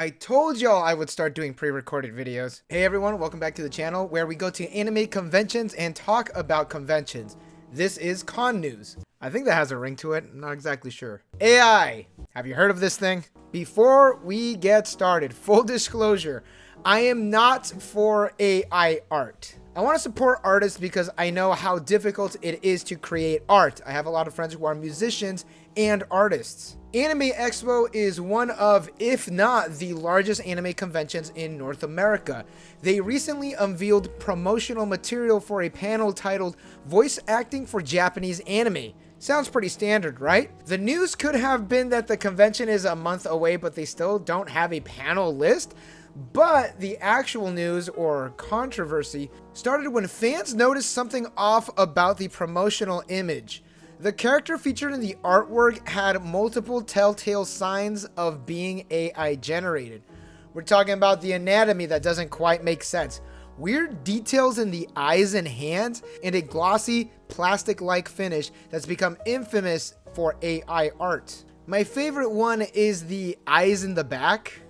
I told y'all I would start doing pre-recorded videos. Hey everyone, welcome back to the channel where we go to anime conventions and talk about conventions. This is Con News. I think that has a ring to it, I'm not exactly sure. AI, have you heard of this thing? Before we get started, full disclosure, I am not for AI art. I want to support artists because I know how difficult it is to create art. I have a lot of friends who are musicians and artists. Anime Expo is one of, if not the largest anime conventions in North America. They recently unveiled promotional material for a panel titled Voice Acting for Japanese Anime. Sounds pretty standard, right? The news could have been that the convention is a month away, but they still don't have a panel list. But the actual news, or controversy, started when fans noticed something off about the promotional image. The character featured in the artwork had multiple telltale signs of being AI generated. We're talking about the anatomy that doesn't quite make sense, weird details in the eyes and hands, and a glossy, plastic-like finish that's become infamous for AI art. My favorite one is the eyes in the back.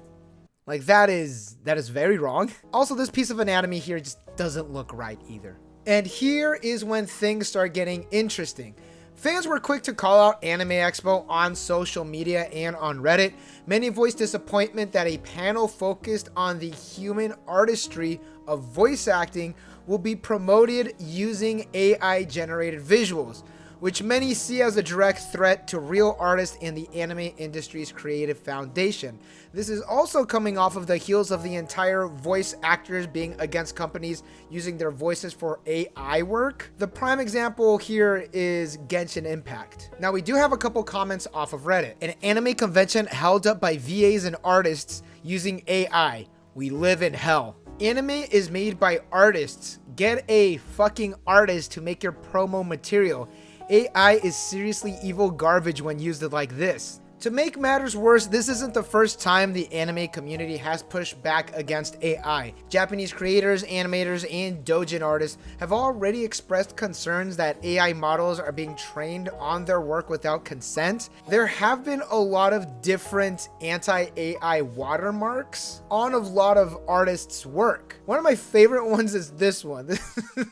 Like, that is very wrong. Also, this piece of anatomy here just doesn't look right either. And here is when things start getting interesting. Fans were quick to call out Anime Expo on social media and on Reddit. Many voiced disappointment that a panel focused on the human artistry of voice acting will be promoted using AI-generated visuals, which many see as a direct threat to real artists and the anime industry's creative foundation. This is also coming off of the heels of the entire voice actors being against companies using their voices for AI work. The prime example here is Genshin Impact. Now, we do have a couple comments off of Reddit. An anime convention held up by VAs and artists using AI. We live in hell. Anime is made by artists. Get a fucking artist to make your promo material. AI is seriously evil garbage when used like this. To make matters worse, this isn't the first time the anime community has pushed back against AI. Japanese creators, animators, and doujin artists have already expressed concerns that AI models are being trained on their work without consent. There have been a lot of different anti-AI watermarks on a lot of artists' work. One of my favorite ones is this one.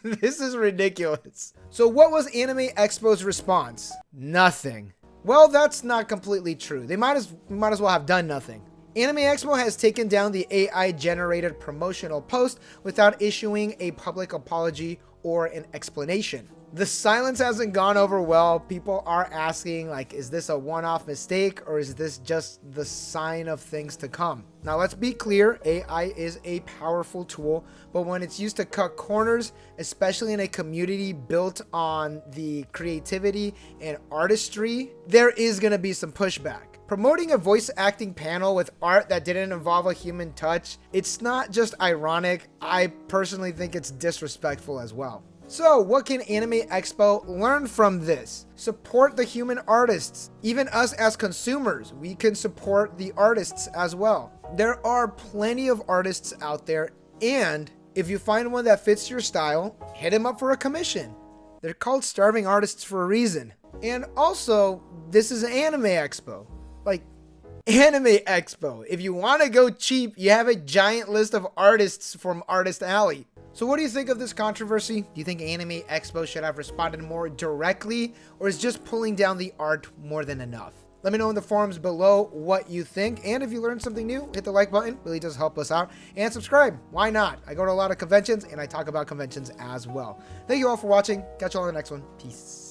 This is ridiculous. So what was Anime Expo's response? Nothing. Well, that's not completely true. They might as well have done nothing. Anime Expo has taken down the AI-generated promotional post without issuing a public apology or an explanation. The silence hasn't gone over well. People are asking, like, is this a one-off mistake or is this just the sign of things to come? Now, let's be clear, AI is a powerful tool, but when it's used to cut corners, especially in a community built on the creativity and artistry, there is going to be some pushback. Promoting a voice acting panel with art that didn't involve a human touch, it's not just ironic, I personally think it's disrespectful as well. So, what can Anime Expo learn from this? Support the human artists. Even us as consumers, we can support the artists as well. There are plenty of artists out there, and if you find one that fits your style, hit him up for a commission. They're called starving artists for a reason. And also, this is Anime Expo. Like, Anime Expo. If you want to go cheap, you have a giant list of artists from Artist Alley. So what do you think of this controversy? Do you think Anime Expo should have responded more directly, or is just pulling down the art more than enough? Let me know in the forums below what you think, and if you learned something new, hit the like button, really does help us out, and subscribe. Why not? I go to a lot of conventions, and I talk about conventions as well. Thank you all for watching. Catch you all in the next one. Peace.